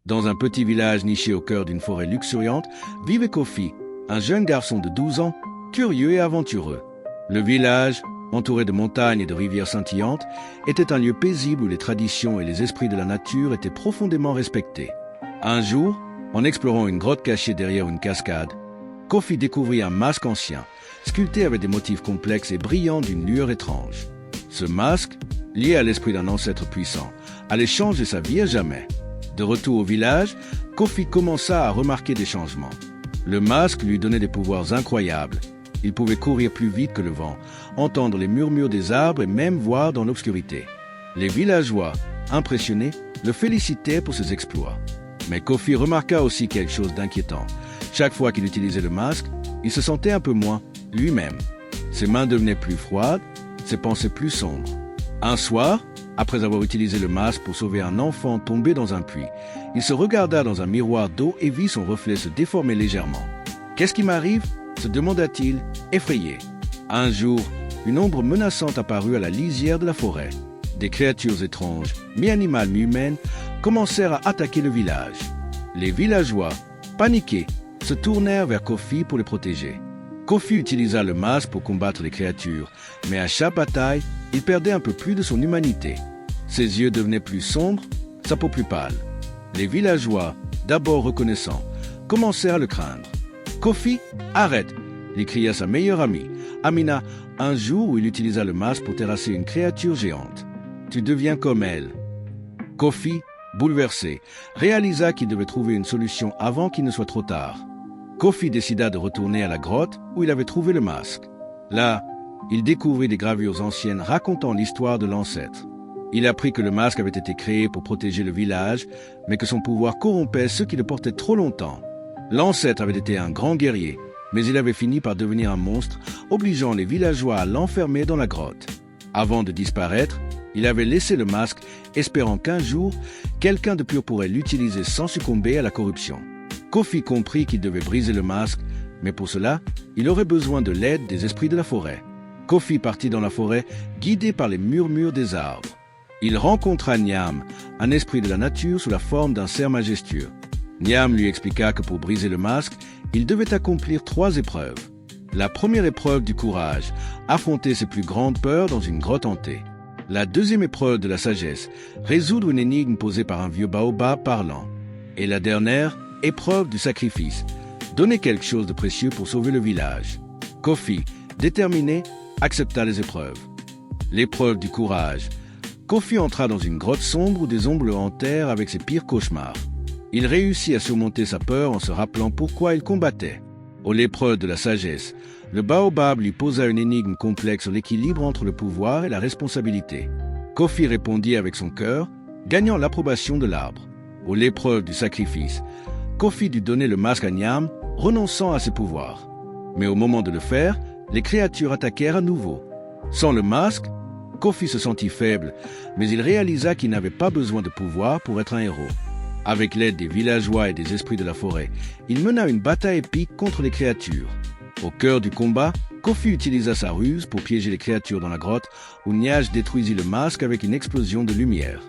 Dans un petit village niché au cœur d'une forêt luxuriante, vivait Kofi, un jeune garçon de 12 ans, curieux et aventureux. Le village, entouré de montagnes et de rivières scintillantes, était un lieu paisible où les traditions et les esprits de la nature étaient profondément respectés. Un jour, en explorant une grotte cachée derrière une cascade, Kofi découvrit un masque ancien, sculpté avec des motifs complexes et brillant d'une lueur étrange. Ce masque, lié à l'esprit d'un ancêtre puissant, allait changer sa vie à jamais. De retour au village, Kofi commença à remarquer des changements. Le masque lui donnait des pouvoirs incroyables. Il pouvait courir plus vite que le vent, entendre les murmures des arbres et même voir dans l'obscurité. Les villageois, impressionnés, le félicitaient pour ses exploits. Mais Kofi remarqua aussi quelque chose d'inquiétant. Chaque fois qu'il utilisait le masque, il se sentait un peu moins lui-même. Ses mains devenaient plus froides, ses pensées plus sombres. Un soir, après avoir utilisé le masque pour sauver un enfant tombé dans un puits, il se regarda dans un miroir d'eau et vit son reflet se déformer légèrement. « Qu'est-ce qui m'arrive ?» se demanda-t-il, effrayé. Un jour, une ombre menaçante apparut à la lisière de la forêt. Des créatures étranges, mi-animales, mi-humaines, commencèrent à attaquer le village. Les villageois, paniqués, se tournèrent vers Kofi pour les protéger. Kofi utilisa le masque pour combattre les créatures, mais à chaque bataille, il perdait un peu plus de son humanité. Ses yeux devenaient plus sombres, sa peau plus pâle. Les villageois, d'abord reconnaissants, commencèrent à le craindre. « Kofi, arrête !» lui cria sa meilleure amie, Amina, un jour où il utilisa le masque pour terrasser une créature géante. « Tu deviens comme elle. » Kofi, bouleversé, réalisa qu'il devait trouver une solution avant qu'il ne soit trop tard. Kofi décida de retourner à la grotte où il avait trouvé le masque. Là, il découvrit des gravures anciennes racontant l'histoire de l'ancêtre. Il apprit que le masque avait été créé pour protéger le village, mais que son pouvoir corrompait ceux qui le portaient trop longtemps. L'ancêtre avait été un grand guerrier, mais il avait fini par devenir un monstre, obligeant les villageois à l'enfermer dans la grotte. Avant de disparaître, il avait laissé le masque, espérant qu'un jour, quelqu'un de pur pourrait l'utiliser sans succomber à la corruption. Kofi comprit qu'il devait briser le masque, mais pour cela, il aurait besoin de l'aide des esprits de la forêt. Kofi partit dans la forêt, guidé par les murmures des arbres. Il rencontra Niam, un esprit de la nature sous la forme d'un cerf majestueux. Niam lui expliqua que pour briser le masque, il devait accomplir 3 épreuves. La première épreuve du courage, affronter ses plus grandes peurs dans une grotte hantée. La deuxième épreuve de la sagesse, résoudre une énigme posée par un vieux baobab parlant. Et la dernière, épreuve du sacrifice, donner quelque chose de précieux pour sauver le village. Kofi, déterminé, accepta les épreuves. L'épreuve du courage. Kofi entra dans une grotte sombre où des ombres le hantèrent avec ses pires cauchemars. Il réussit à surmonter sa peur en se rappelant pourquoi il combattait. Au l'épreuve de la sagesse, le baobab lui posa une énigme complexe sur l'équilibre entre le pouvoir et la responsabilité. Kofi répondit avec son cœur, gagnant l'approbation de l'arbre. Au l'épreuve du sacrifice, Kofi dut donner le masque à Niam, renonçant à ses pouvoirs. Mais au moment de le faire, les créatures attaquèrent à nouveau. Sans le masque, Kofi se sentit faible, mais il réalisa qu'il n'avait pas besoin de pouvoir pour être un héros. Avec l'aide des villageois et des esprits de la forêt, il mena une bataille épique contre les créatures. Au cœur du combat, Kofi utilisa sa ruse pour piéger les créatures dans la grotte où Niage détruisit le masque avec une explosion de lumière.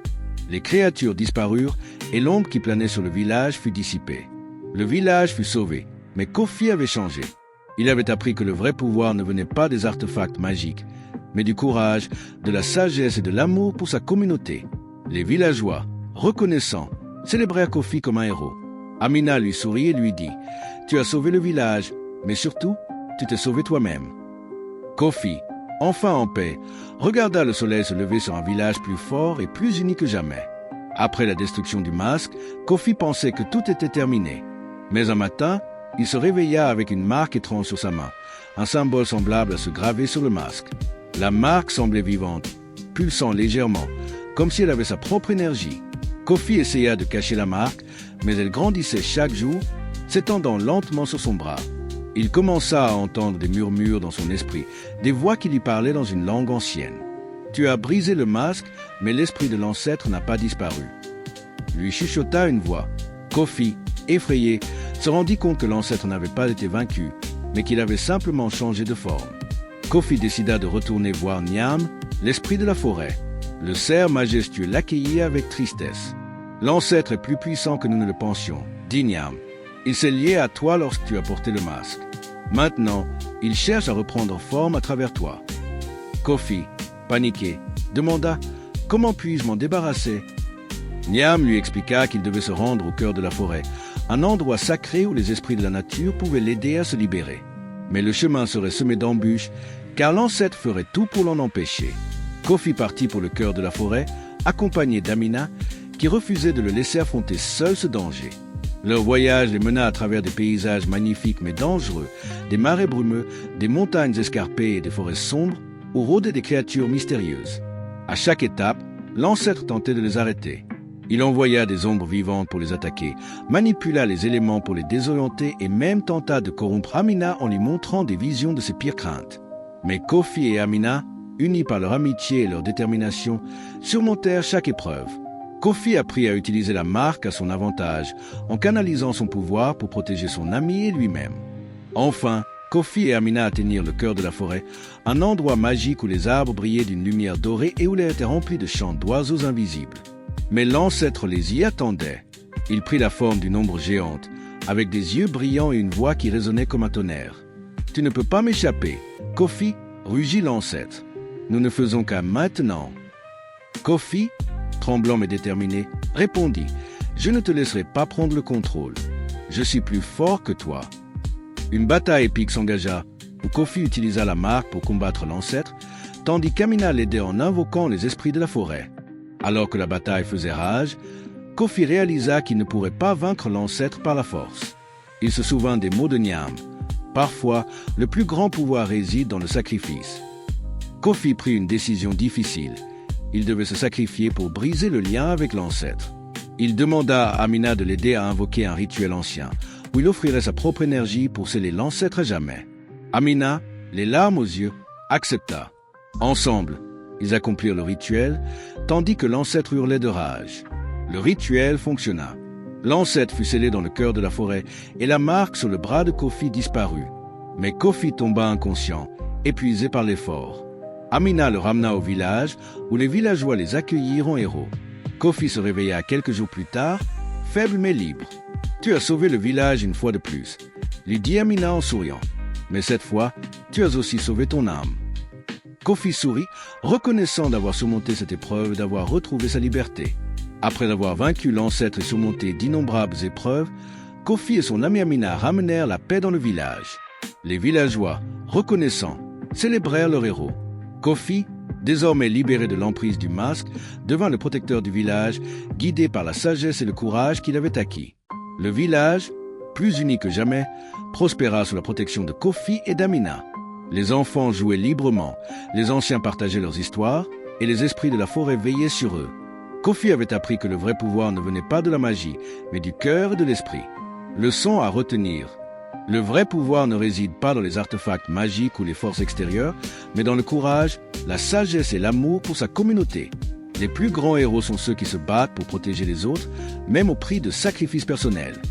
Les créatures disparurent et l'ombre qui planait sur le village fut dissipée. Le village fut sauvé, mais Kofi avait changé. Il avait appris que le vrai pouvoir ne venait pas des artefacts magiques, mais du courage, de la sagesse et de l'amour pour sa communauté. Les villageois, reconnaissants, célébrèrent Kofi comme un héros. Amina lui sourit et lui dit « Tu as sauvé le village, mais surtout, tu t'es sauvé toi-même. » Kofi, enfin en paix, regarda le soleil se lever sur un village plus fort et plus uni que jamais. Après la destruction du masque, Kofi pensait que tout était terminé. Mais un matin, il se réveilla avec une marque étrange sur sa main, un symbole semblable à se graver sur le masque. La marque semblait vivante, pulsant légèrement, comme si elle avait sa propre énergie. Kofi essaya de cacher la marque, mais elle grandissait chaque jour, s'étendant lentement sur son bras. Il commença à entendre des murmures dans son esprit, des voix qui lui parlaient dans une langue ancienne. « Tu as brisé le masque, mais l'esprit de l'ancêtre n'a pas disparu. » Lui chuchota une voix. Kofi, effrayé, se rendit compte que l'ancêtre n'avait pas été vaincu, mais qu'il avait simplement changé de forme. Kofi décida de retourner voir Niam, l'esprit de la forêt. Le cerf majestueux l'accueillit avec tristesse. L'ancêtre est plus puissant que nous ne le pensions, dit Niam. Il s'est lié à toi lorsque tu as porté le masque. Maintenant, il cherche à reprendre forme à travers toi. Kofi, paniqué, demanda « Comment puis-je m'en débarrasser ?» Niam lui expliqua qu'il devait se rendre au cœur de la forêt, un endroit sacré où les esprits de la nature pouvaient l'aider à se libérer. Mais le chemin serait semé d'embûches, car l'ancêtre ferait tout pour l'en empêcher. Kofi partit pour le cœur de la forêt, accompagné d'Amina, qui refusait de le laisser affronter seul ce danger. Leur voyage les mena à travers des paysages magnifiques mais dangereux, des marais brumeux, des montagnes escarpées et des forêts sombres, où rôdaient des créatures mystérieuses. À chaque étape, l'ancêtre tentait de les arrêter. Il envoya des ombres vivantes pour les attaquer, manipula les éléments pour les désorienter et même tenta de corrompre Amina en lui montrant des visions de ses pires craintes. Mais Kofi et Amina, unis par leur amitié et leur détermination, surmontèrent chaque épreuve. Kofi apprit à utiliser la marque à son avantage, en canalisant son pouvoir pour protéger son ami et lui-même. Enfin, Kofi et Amina atteignirent le cœur de la forêt, un endroit magique où les arbres brillaient d'une lumière dorée et où l'air était rempli de chants d'oiseaux invisibles. Mais l'ancêtre les y attendait. Il prit la forme d'une ombre géante, avec des yeux brillants et une voix qui résonnait comme un tonnerre. « Tu ne peux pas m'échapper, Kofi !» rugit l'ancêtre. « Nous ne faisons qu'à maintenant. » Kofi, tremblant mais déterminé, répondit « Je ne te laisserai pas prendre le contrôle. Je suis plus fort que toi. » Une bataille épique s'engagea, où Kofi utilisa la marque pour combattre l'ancêtre, tandis qu'Amina l'aidait en invoquant les esprits de la forêt. Alors que la bataille faisait rage, Kofi réalisa qu'il ne pourrait pas vaincre l'ancêtre par la force. Il se souvint des mots de Niam. Parfois, le plus grand pouvoir réside dans le sacrifice. Kofi prit une décision difficile. Il devait se sacrifier pour briser le lien avec l'ancêtre. Il demanda à Amina de l'aider à invoquer un rituel ancien, où il offrirait sa propre énergie pour sceller l'ancêtre à jamais. Amina, les larmes aux yeux, accepta. Ensemble, ils accomplirent le rituel, tandis que l'ancêtre hurlait de rage. Le rituel fonctionna. L'ancêtre fut scellé dans le cœur de la forêt et la marque sur le bras de Kofi disparut. Mais Kofi tomba inconscient, épuisé par l'effort. Amina le ramena au village, où les villageois les accueillirent en héros. Kofi se réveilla quelques jours plus tard, faible mais libre. « Tu as sauvé le village une fois de plus », lui dit Amina en souriant. « Mais cette fois, tu as aussi sauvé ton âme. » Kofi sourit, reconnaissant d'avoir surmonté cette épreuve et d'avoir retrouvé sa liberté. Après avoir vaincu l'ancêtre et surmonté d'innombrables épreuves, Kofi et son ami Amina ramenèrent la paix dans le village. Les villageois, reconnaissants, célébrèrent leur héros. Kofi, désormais libéré de l'emprise du masque, devint le protecteur du village, guidé par la sagesse et le courage qu'il avait acquis. Le village, plus uni que jamais, prospéra sous la protection de Kofi et d'Amina. Les enfants jouaient librement, les anciens partageaient leurs histoires, et les esprits de la forêt veillaient sur eux. Kofi avait appris que le vrai pouvoir ne venait pas de la magie, mais du cœur et de l'esprit. Leçon à retenir. Le vrai pouvoir ne réside pas dans les artefacts magiques ou les forces extérieures, mais dans le courage, la sagesse et l'amour pour sa communauté. Les plus grands héros sont ceux qui se battent pour protéger les autres, même au prix de sacrifices personnels.